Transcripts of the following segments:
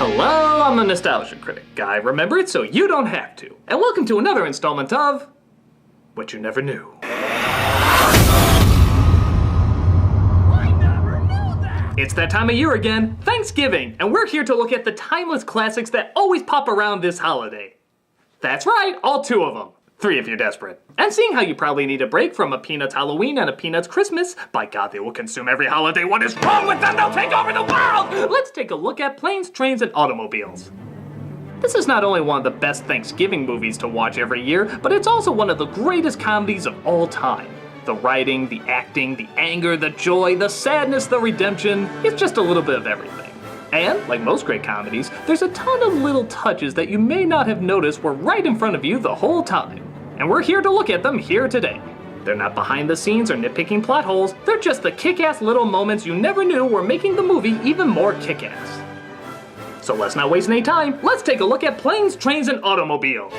Hello, I'm the Nostalgia Critic Guy. Remember it so you don't have to. And welcome to another installment of What You Never Knew. I never knew that! It's that time of year again, Thanksgiving, and we're here to look at the timeless classics that always pop around this holiday. That's right, all two of them. Three if you're desperate. And seeing how you probably need a break from a Peanuts Halloween and a Peanuts Christmas, by God, they will consume every holiday. What is wrong with them? They'll take over the world! Let's take a look at Planes, Trains, and Automobiles. This is not only one of the best Thanksgiving movies to watch every year, but it's also one of the greatest comedies of all time. The writing, the acting, the anger, the joy, the sadness, the redemption, it's just a little bit of everything. And, like most great comedies, there's a ton of little touches that you may not have noticed were right in front of you the whole time. And we're here to look at them here today. They're not behind the scenes or nitpicking plot holes, they're just the kick-ass little moments you never knew were making the movie even more kick-ass. So let's not waste any time, let's take a look at Planes, Trains, and Automobiles.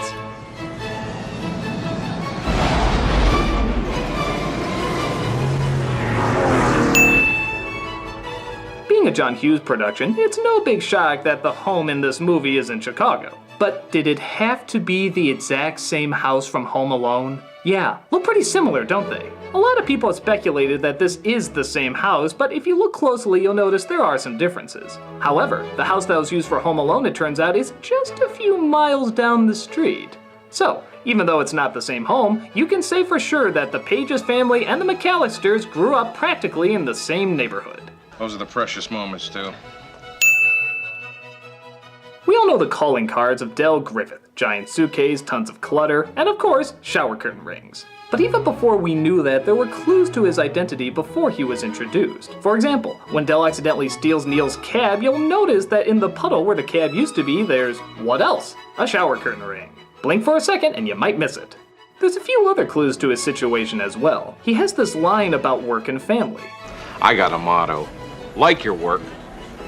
Being a John Hughes production, it's no big shock that the home in this movie is in Chicago. But did it have to be the exact same house from Home Alone? Yeah, look pretty similar, don't they? A lot of people have speculated that this is the same house, but if you look closely, you'll notice there are some differences. However, the house that was used for Home Alone, it turns out, is just a few miles down the street. So, even though it's not the same home, you can say for sure that the Pages family and the McAllisters grew up practically in the same neighborhood. Those are the precious moments, too. We all know the calling cards of Del Griffith, giant suitcase, tons of clutter, and of course, shower curtain rings. But even before we knew that, there were clues to his identity before he was introduced. For example, when Del accidentally steals Neil's cab, you'll notice that in the puddle where the cab used to be, there's, what else? A shower curtain ring. Blink for a second and you might miss it. There's a few other clues to his situation as well. He has this line about work and family. I got a motto. Like your work,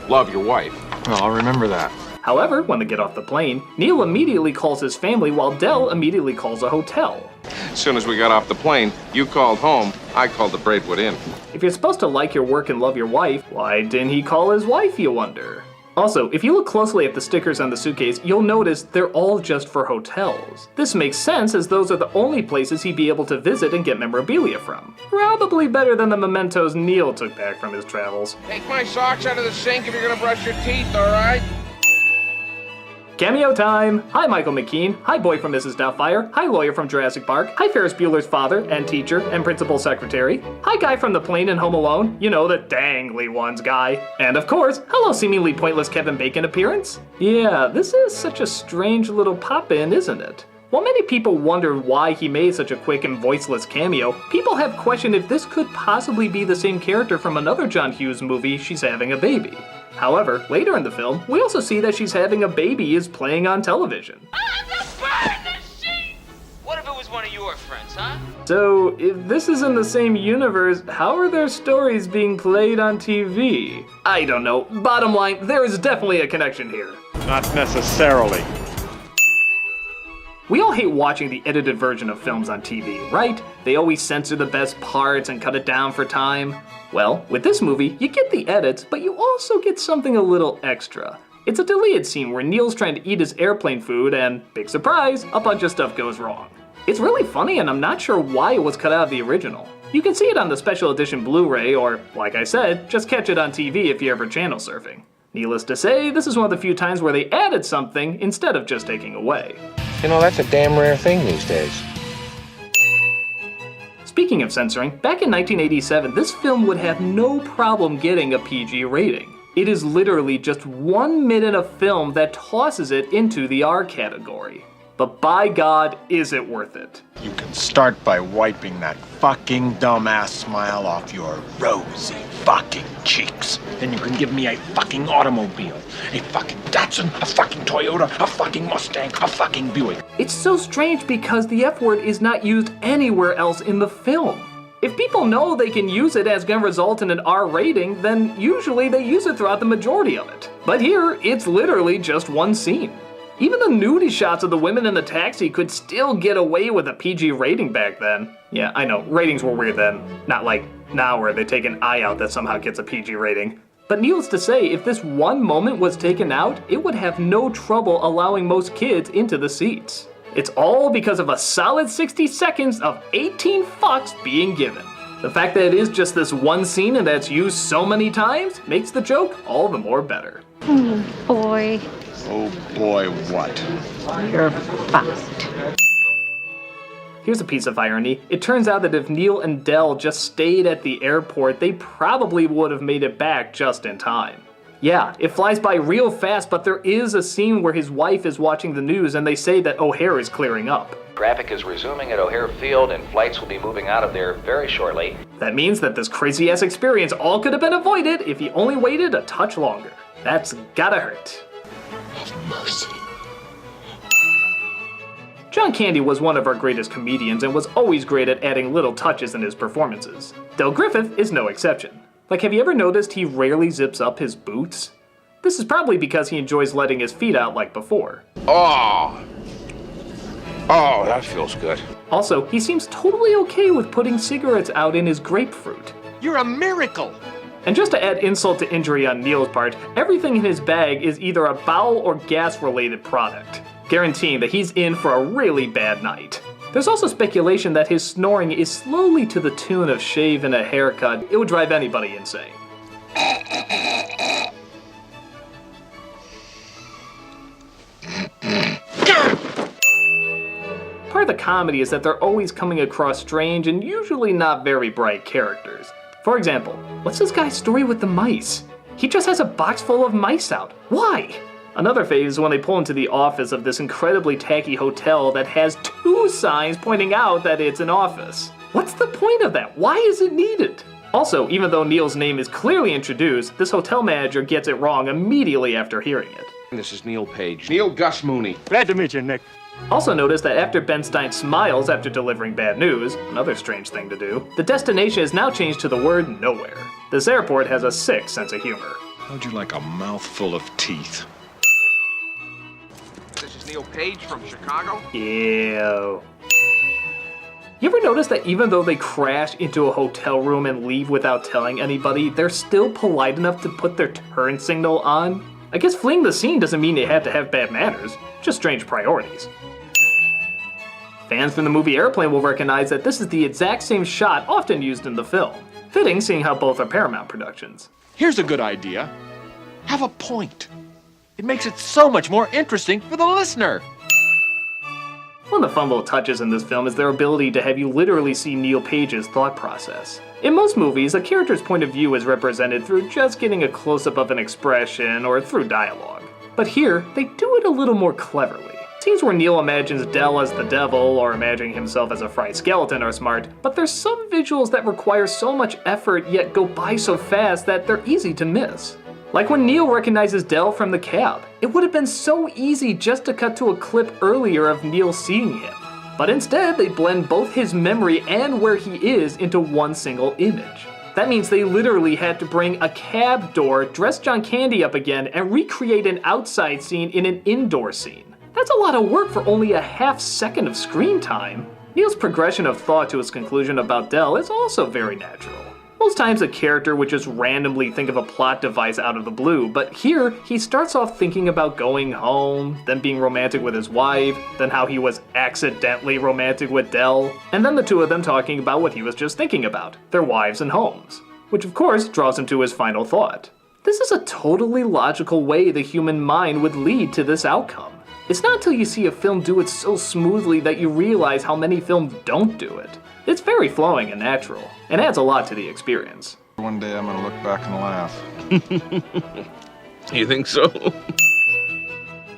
love your wife. Well, I'll remember that. However, when they get off the plane, Neil immediately calls his family while Del immediately calls a hotel. As soon as we got off the plane, you called home, I called the Braidwood Inn. If you're supposed to like your work and love your wife, why didn't he call his wife, you wonder? Also, if you look closely at the stickers on the suitcase, you'll notice they're all just for hotels. This makes sense as those are the only places he'd be able to visit and get memorabilia from. Probably better than the mementos Neil took back from his travels. Take my socks out of the sink if you're gonna brush your teeth, all right? Cameo time! Hi, Michael McKean. Hi, boy from Mrs. Doubtfire. Hi, lawyer from Jurassic Park. Hi, Ferris Bueller's father and teacher and principal secretary. Hi, guy from the plane in Home Alone. You know, the dangly ones guy. And of course, hello, seemingly pointless Kevin Bacon appearance. Yeah, this is such a strange little pop-in, isn't it? While many people wondered why he made such a quick and voiceless cameo, people have questioned if this could possibly be the same character from another John Hughes movie, She's Having a Baby. However, later in the film, we also see that She's Having a Baby is playing on television. I'm the burn the sheet! What if it was one of your friends, huh? So, if this is in the same universe, how are their stories being played on TV? I don't know. Bottom line, there is definitely a connection here. Not necessarily. We all hate watching the edited version of films on TV, right? They always censor the best parts and cut it down for time. Well, with this movie, you get the edits, but you also get something a little extra. It's a deleted scene where Neil's trying to eat his airplane food and, big surprise, a bunch of stuff goes wrong. It's really funny and I'm not sure why it was cut out of the original. You can see it on the special edition Blu-ray or, like I said, just catch it on TV if you're ever channel surfing. Needless to say, this is one of the few times where they added something instead of just taking away. You know, that's a damn rare thing these days. Speaking of censoring, back in 1987, this film would have no problem getting a PG rating. It is literally just 1 minute of film that tosses it into the R category. But by God, is it worth it. You can start by wiping that fucking dumbass smile off your rosy fucking cheeks. Then you can give me a fucking automobile, a fucking Datsun, a fucking Toyota, a fucking Mustang, a fucking Buick. It's so strange because the F word is not used anywhere else in the film. If people know they can use it as gonna result in an R rating, then usually they use it throughout the majority of it. But here, it's literally just one scene. Even the nudie shots of the women in the taxi could still get away with a PG rating back then. Yeah, I know, ratings were weird then. Not like now where they take an eye out that somehow gets a PG rating. But needless to say, if this one moment was taken out, it would have no trouble allowing most kids into the seats. It's all because of a solid 60 seconds of 18 fucks being given. The fact that it is just this one scene and that it's used so many times makes the joke all the more better. Oh boy, Oh boy, what? you're fucked. Here's a piece of irony. It turns out that if Neil and Del just stayed at the airport, they probably would have made it back just in time. Yeah, it flies by real fast, but there is a scene where his wife is watching the news and they say that O'Hare is clearing up. Traffic is resuming at O'Hare Field and flights will be moving out of there very shortly. That means that this crazy-ass experience all could have been avoided if he only waited a touch longer. That's gotta hurt. Have mercy. John Candy was one of our greatest comedians and was always great at adding little touches in his performances. Del Griffith is no exception. Like, have you ever noticed he rarely zips up his boots? This is probably because he enjoys letting his feet out like before. Oh, that feels good. Also, he seems totally okay with putting cigarettes out in his grapefruit. You're a miracle! And just to add insult to injury on Neil's part, everything in his bag is either a bowel or gas-related product, guaranteeing that he's in for a really bad night. There's also speculation that his snoring is slowly to the tune of shave and a haircut. It would drive anybody insane. Part of the comedy is that they're always coming across strange and usually not very bright characters. For example, what's this guy's story with the mice? He just has a box full of mice out. Why? Another phase is when they pull into the office of this incredibly tacky hotel that has 2 signs pointing out that it's an office. What's the point of that? Why is it needed? Also, even though Neil's name is clearly introduced, this hotel manager gets it wrong immediately after hearing it. This is Neil Page. Neil Gus Mooney. Glad to meet you, Nick. Also notice that after Ben Stein smiles after delivering bad news, another strange thing to do, the destination is now changed to the word nowhere. This airport has a sick sense of humor. How'd you like a mouthful of teeth? This is Neil Page from Chicago. Ew. You ever notice that even though they crash into a hotel room and leave without telling anybody, they're still polite enough to put their turn signal on? I guess fleeing the scene doesn't mean they had to have bad manners, just strange priorities. Fans from the movie Airplane will recognize that this is the exact same shot often used in the film. Fitting, seeing how both are Paramount productions. Here's a good idea. Have a point. It makes it so much more interesting for the listener. One of the fun little touches in this film is their ability to have you literally see Neil Page's thought process. In most movies, a character's point of view is represented through just getting a close-up of an expression or through dialogue. But here, they do it a little more cleverly. Scenes where Neil imagines Del as the devil or imagining himself as a fried skeleton are smart, but there's some visuals that require so much effort yet go by so fast that they're easy to miss. Like when Neil recognizes Del from the cab. It would have been so easy just to cut to a clip earlier of Neil seeing him. But instead, they blend both his memory and where he is into one single image. That means they literally had to bring a cab door, dress John Candy up again, and recreate an outside scene in an indoor scene. That's a lot of work for only a half second of screen time. Neil's progression of thought to his conclusion about Del is also very natural. Most times a character would just randomly think of a plot device out of the blue, but here he starts off thinking about going home, then being romantic with his wife, then how he was accidentally romantic with Del, and then the two of them talking about what he was just thinking about, their wives and homes, which of course draws him to his final thought. This is a totally logical way the human mind would lead to this outcome. It's not until you see a film do it so smoothly that you realize how many films don't do it. It's very flowing and natural, and adds a lot to the experience. One day I'm gonna look back and laugh. You think so?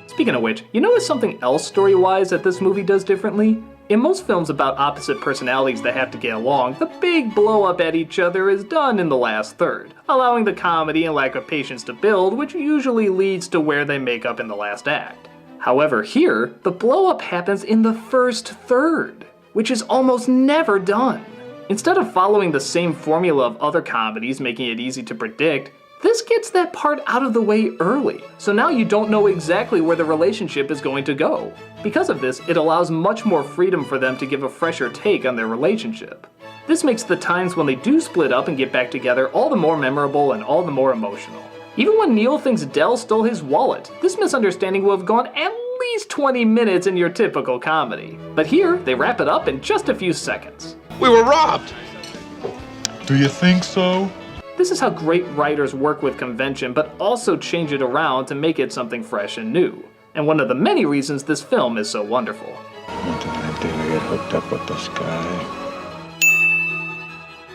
Speaking of which, you notice something else story-wise that this movie does differently? In most films about opposite personalities that have to get along, the big blow-up at each other is done in the last third, allowing the comedy and lack of patience to build, which usually leads to where they make up in the last act. However, here, the blow-up happens in the first third, which is almost never done. Instead of following the same formula of other comedies making it easy to predict, This gets that part out of the way early, so now you don't know exactly where the relationship is going to go. Because of this, it allows much more freedom for them to give a fresher take on their relationship. This makes the times when they do split up and get back together all the more memorable and all the more emotional. Even when Neil thinks Del stole his wallet, this misunderstanding will have gone at least 20 minutes in your typical comedy. But here, they wrap it up in just a few seconds. We were robbed! Do you think so? This is how great writers work with convention, but also change it around to make it something fresh and new. And one of the many reasons this film is so wonderful. One time I did, I get hooked up with this guy.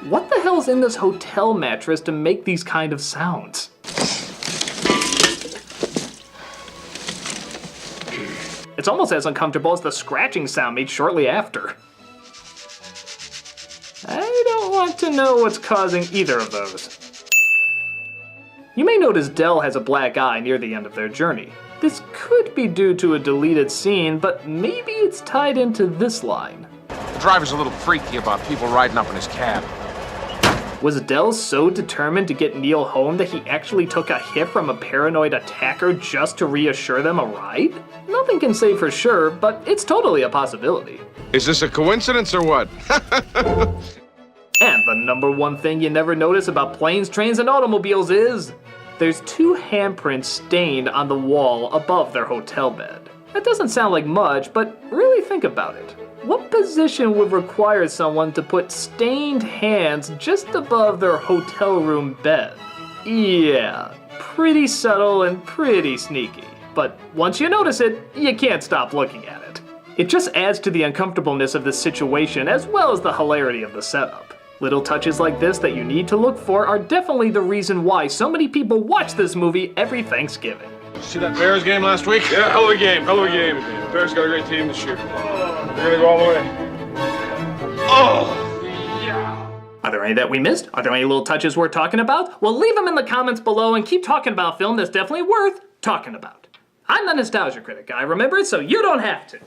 What the hell's in this hotel mattress to make these kind of sounds? It's almost as uncomfortable as the scratching sound made shortly after. I don't want to know what's causing either of those. You may notice Del has a black eye near the end of their journey. This could be due to a deleted scene, but maybe it's tied into this line. The driver's a little freaky about people riding up in his cab. Was Del so determined to get Neil home that he actually took a hit from a paranoid attacker just to reassure them a ride? Nothing can say for sure, but it's totally a possibility. Is this a coincidence or what? And the number one thing you never notice about planes, trains, and automobiles is there's 2 handprints stained on the wall above their hotel bed. That doesn't sound like much, but really think about it. What position would require someone to put stained hands just above their hotel room bed? Yeah, pretty subtle and pretty sneaky. But once you notice it, you can't stop looking at it. It just adds to the uncomfortableness of the situation as well as the hilarity of the setup. Little touches like this that you need to look for are definitely the reason why so many people watch this movie every Thanksgiving. See that Bears game last week? Yeah, hell of a game, hell of a game. Bears got a great team this year. They're gonna go all the way. Are there any that we missed? Are there any little touches worth talking about? Well, leave them in the comments below and keep talking about a film that's definitely worth talking about. I'm the Nostalgia Critic guy, remember, so you don't have to.